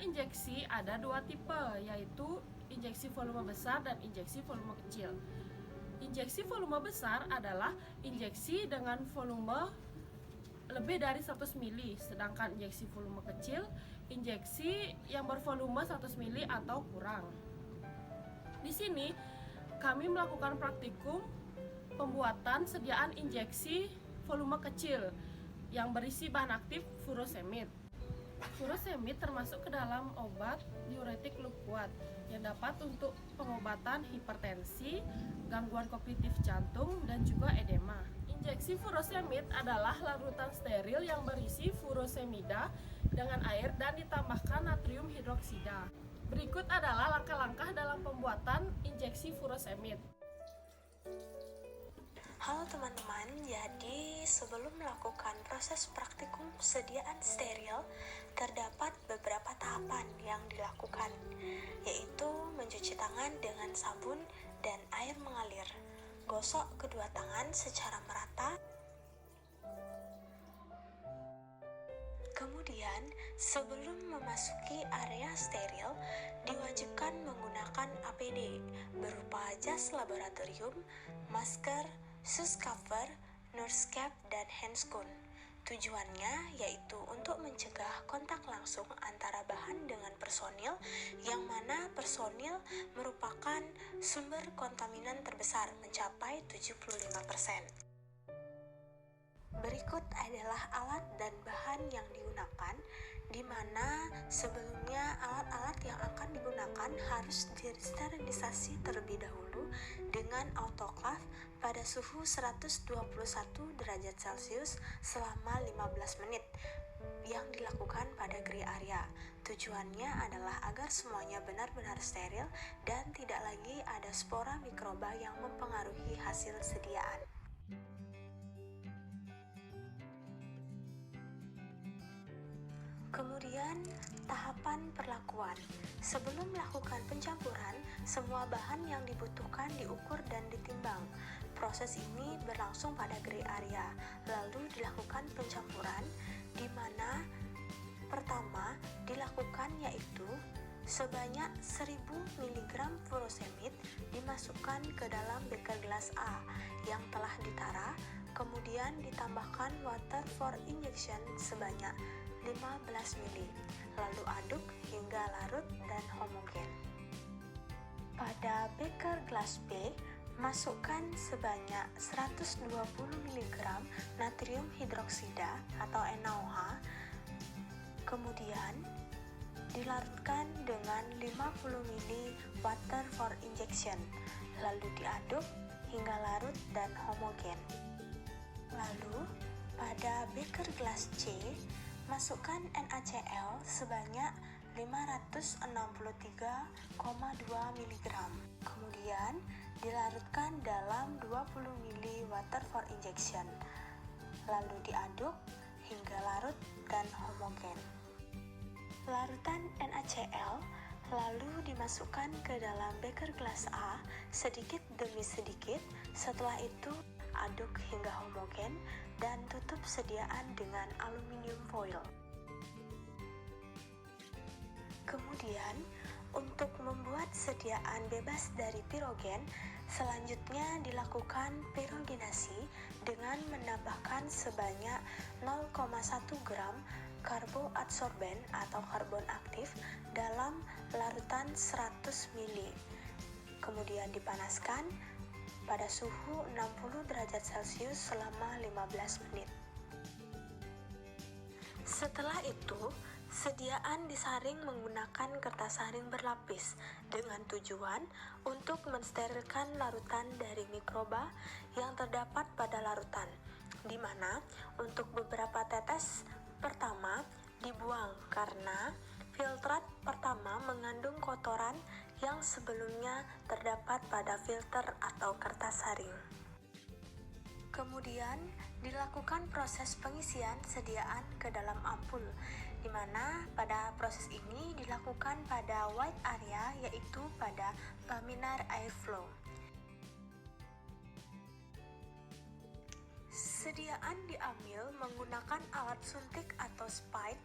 injeksi ada dua tipe, yaitu injeksi volume besar dan injeksi volume kecil. Injeksi volume besar adalah injeksi dengan volume lebih dari 100 ml, sedangkan injeksi volume kecil, injeksi yang bervolume 100 ml atau kurang. Di sini, kami melakukan praktikum pembuatan sediaan injeksi volume kecil yang berisi bahan aktif furosemid. Furosemid termasuk ke dalam obat diuretik kuat yang dapat untuk pengobatan hipertensi, gangguan kognitif jantung, dan juga edema. Injeksi furosemid adalah larutan steril yang berisi furosemida dengan air dan ditambahkan natrium hidroksida. Berikut adalah langkah-langkah dalam pembuatan injeksi furosemid. Halo teman-teman, jadi sebelum melakukan proses praktikum sediaan steril, terdapat beberapa tahapan yang dilakukan, yaitu mencuci tangan dengan sabun dan air mengalir, gosok kedua tangan secara merata, kemudian sebelum memasuki area steril, diwajibkan menggunakan APD berupa jas laboratorium, masker, sus cover, nurse cap, dan handscoon. Tujuannya yaitu untuk mencegah kontak langsung antara bahan dengan personil, yang mana personil merupakan sumber kontaminan terbesar mencapai 75%. Berikut adalah alat dan bahan yang digunakan, di mana sebelumnya alat-alat yang akan digunakan harus disterilisasi terlebih dahulu dengan autoclave pada suhu 121 derajat Celcius selama 15 menit yang dilakukan pada gray area. Tujuannya adalah agar semuanya benar-benar steril dan tidak lagi ada spora mikroba yang mempengaruhi hasil sediaan. Kemudian, tahapan perlakuan. Sebelum melakukan pencampuran, semua bahan yang dibutuhkan diukur dan ditimbang. Proses ini berlangsung pada gray area, lalu dilakukan pencampuran, di mana pertama dilakukan yaitu sebanyak 1000 mg furosemid dimasukkan ke dalam beker gelas A yang telah ditara, kemudian ditambahkan water for injection sebanyak 15 ml, lalu aduk hingga larut dan homogen. Pada beker gelas B, masukkan sebanyak 120 mg natrium hidroksida atau NaOH, kemudian dilarutkan dengan 50 ml water for injection, lalu diaduk hingga larut dan homogen. Lalu, pada beker gelas C, masukkan NaCl sebanyak 563,2 mg. Kemudian dilarutkan dalam 20 ml water for injection, lalu diaduk hingga larut dan homogen. Larutan NaCl lalu dimasukkan ke dalam beker gelas A sedikit demi sedikit. Setelah itu aduk hingga homogen dan tutup sediaan dengan aluminium foil. Kemudian, untuk membuat sediaan bebas dari pirogen, selanjutnya dilakukan pirogenasi dengan menambahkan sebanyak 0,1 gram karboadsorben atau karbon aktif dalam larutan 100 ml. Kemudian dipanaskan pada suhu 60 derajat Celcius selama 15 menit. Setelah itu, sediaan disaring menggunakan kertas saring berlapis dengan tujuan untuk mensterilkan larutan dari mikroba yang terdapat pada larutan, di mana untuk beberapa tetes pertama dibuang karena filtrat pertama mengandung kotoran yang sebelumnya terdapat pada filter atau kertas saring. Kemudian dilakukan proses pengisian sediaan ke dalam ampul, di mana pada proses ini dilakukan pada white area, yaitu pada laminar airflow. Sediaan diambil menggunakan alat suntik atau spike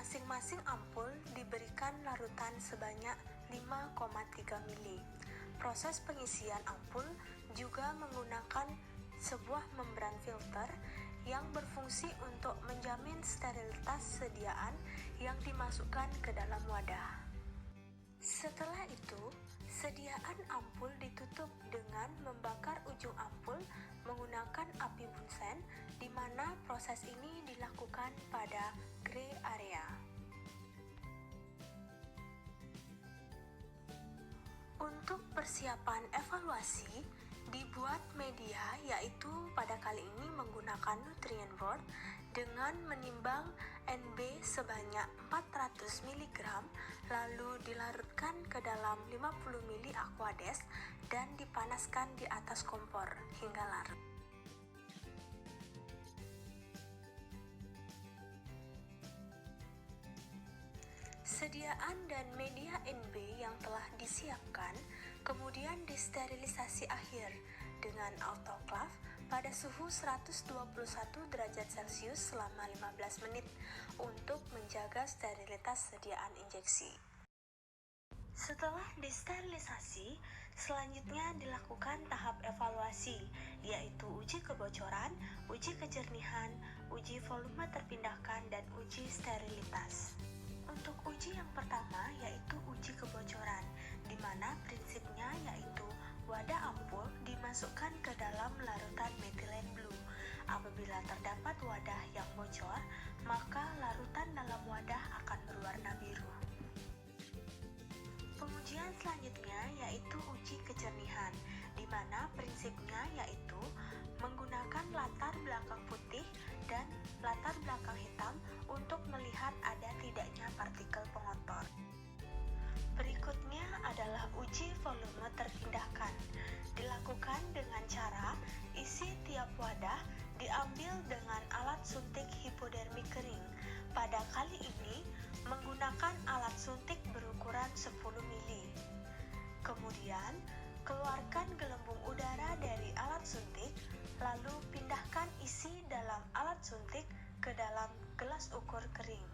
masing-masing ampul diberikan larutan sebanyak 5,3 mili. Proses pengisian ampul juga menggunakan sebuah membran filter yang berfungsi untuk menjamin sterilitas sediaan yang dimasukkan ke dalam wadah. Setelah itu, sediaan ampul ditutup dengan membakar ujung ampul menggunakan api bunsen, di mana proses ini dilakukan pada gray area. Untuk persiapan evaluasi, dibuat media yaitu pada kali ini menggunakan nutrient board dengan menimbang NB sebanyak 400 mg lalu dilarutkan ke dalam 50 ml Aquades dan dipanaskan di atas kompor hingga larut. Sediaan dan media NB yang telah disiapkan kemudian disterilisasi akhir dengan autoclave pada suhu 121 derajat Celcius selama 15 menit untuk menjaga sterilitas sediaan injeksi. Setelah disterilisasi, selanjutnya dilakukan tahap evaluasi, yaitu uji kebocoran, uji kejernihan, uji volume terpindahkan, dan uji sterilitas. Untuk uji yang pertama yaitu uji kebocoran, di mana prinsipnya yaitu wadah ampul dimasukkan ke dalam larutan metilen blue. Apabila terdapat wadah yang bocor, maka larutan dalam wadah akan berwarna biru. Pengujian selanjutnya yaitu uji kejernihan, di mana prinsipnya yaitu menggunakan latar belakang putih dan latar belakang hitam untuk melihat ada tidaknya partikel pengotor. Berikutnya adalah uji volume terpindahkan. Dilakukan dengan cara isi tiap wadah diambil dengan alat suntik hipodermik kering. Pada kali ini menggunakan alat suntik berukuran 10 mili. Kemudian keluarkan gelembung udara dari alat suntik, lalu pindahkan isi dalam alat suntik ke dalam gelas ukur kering.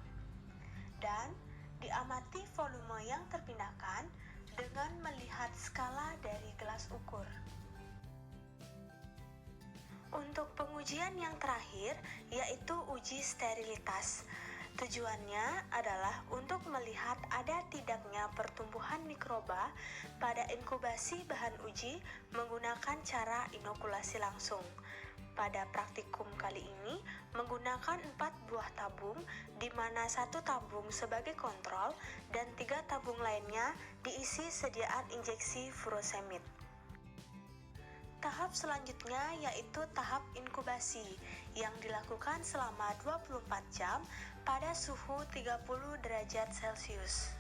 Dan diamati volume yang terpindahkan dengan melihat skala dari gelas ukur. Untuk pengujian yang terakhir yaitu uji sterilitas. Tujuannya adalah untuk melihat ada tidaknya pertumbuhan mikroba pada inkubasi bahan uji menggunakan cara inokulasi langsung. Pada praktikum kali ini menggunakan 4 buah tabung, di mana 1 tabung sebagai kontrol dan 3 tabung lainnya diisi sediaan injeksi furosemid. Tahap selanjutnya yaitu tahap inkubasi yang dilakukan selama 24 jam pada suhu 30 derajat Celcius.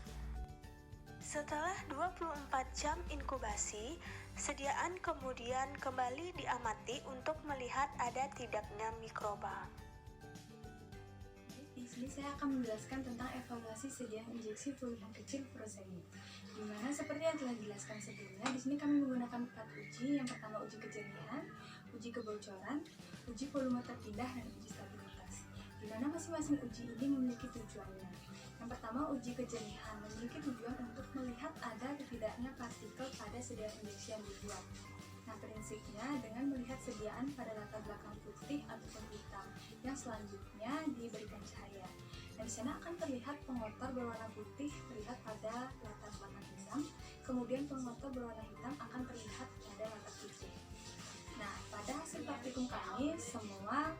Setelah 24 jam inkubasi, sediaan kemudian kembali diamati untuk melihat ada tidaknya mikroba. Di sini saya akan menjelaskan tentang evaluasi sediaan injeksi volume kecil furosemid. Di mana seperti yang telah dijelaskan sebelumnya, di sini kami menggunakan 4 uji. Yang pertama uji kejernihan, uji kebocoran, uji volume terpindah, dan uji stabilitas. Di mana masing-masing uji ini memiliki tujuannya. Yang pertama uji kejernihan memiliki tujuan untuk melihat ada atau tidaknya partikel pada sediaan injeksi yang dibuat. Nah, prinsipnya dengan melihat sediaan pada latar belakang putih ataupun hitam yang selanjutnya diberikan cahaya. Nah, di sana akan terlihat pengotor berwarna putih terlihat pada latar belakang hitam, kemudian pengotor berwarna hitam akan terlihat pada latar putih. Nah, pada hasil praktikum kami, semua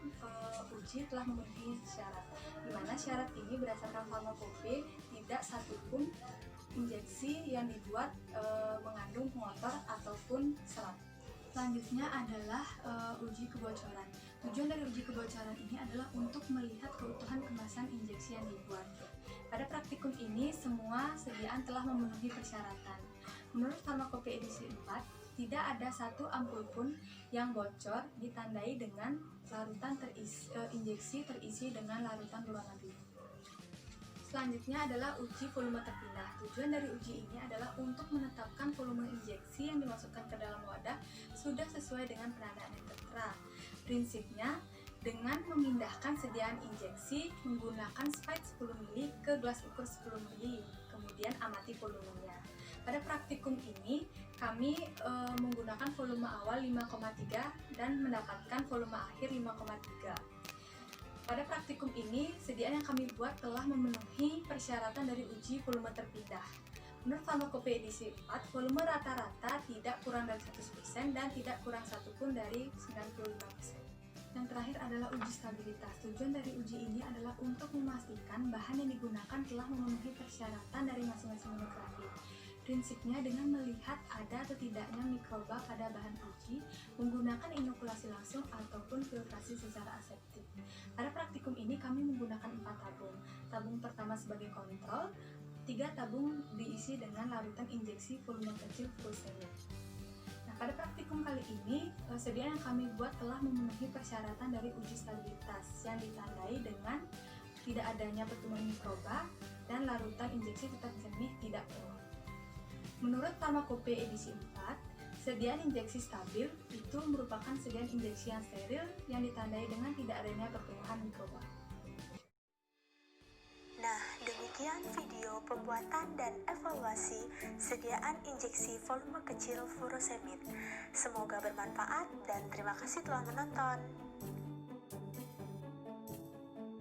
uji telah memenuhi syarat, di mana syarat ini berdasarkan farmakope tidak satupun injeksi yang dibuat mengandung pengotor ataupun serat. Selanjutnya adalah uji kebocoran. Tujuan dari uji kebocoran ini adalah untuk melihat keutuhan kemasan injeksi yang dibuat. Pada praktikum ini, semua sediaan telah memenuhi persyaratan. Menurut farmakope edisi 4, tidak ada satu ampul pun yang bocor ditandai dengan larutan injeksi terisi dengan larutan berwarna biru. Selanjutnya adalah uji volume terpindah. Tujuan dari uji ini adalah untuk menetapkan volume injeksi yang dimasukkan ke dalam wadah sudah sesuai dengan penandaan yang tertera. Prinsipnya, dengan memindahkan sediaan injeksi menggunakan spike 10 mili ke ke gelas ukur 10 ml, kemudian amati volumenya. Pada praktikum ini, kami menggunakan volume awal 5,3 dan mendapatkan volume akhir 5,3. Pada praktikum ini, sediaan yang kami buat telah memenuhi persyaratan dari uji volume terpindah. Menurut Farmakope edisi 4, volume rata-rata tidak kurang dari 100% dan tidak kurang satu pun dari 95%. Yang terakhir adalah uji stabilitas. Tujuan dari uji ini adalah untuk memastikan bahan yang digunakan telah memenuhi persyaratan dari masing-masing monografi. Prinsipnya dengan melihat ada atau tidaknya mikroba pada bahan uji, menggunakan inokulasi langsung ataupun filtrasi secara aseptik. Pada praktikum ini kami menggunakan 4 tabung. Tabung pertama sebagai kontrol, 3 tabung diisi dengan larutan injeksi volume kecil furosemid. Nah, pada praktikum kali ini, sediaan yang kami buat telah memenuhi persyaratan dari uji stabilitas yang ditandai dengan tidak adanya pertumbuhan mikroba dan larutan injeksi tetap jernih tidak penuh. Menurut Farmakope edisi 4, sediaan injeksi stabil itu merupakan sediaan injeksi yang steril yang ditandai dengan tidak adanya pertumbuhan mikroba. Nah, demikian video pembuatan dan evaluasi sediaan injeksi volume kecil furosemid. Semoga bermanfaat dan terima kasih telah menonton.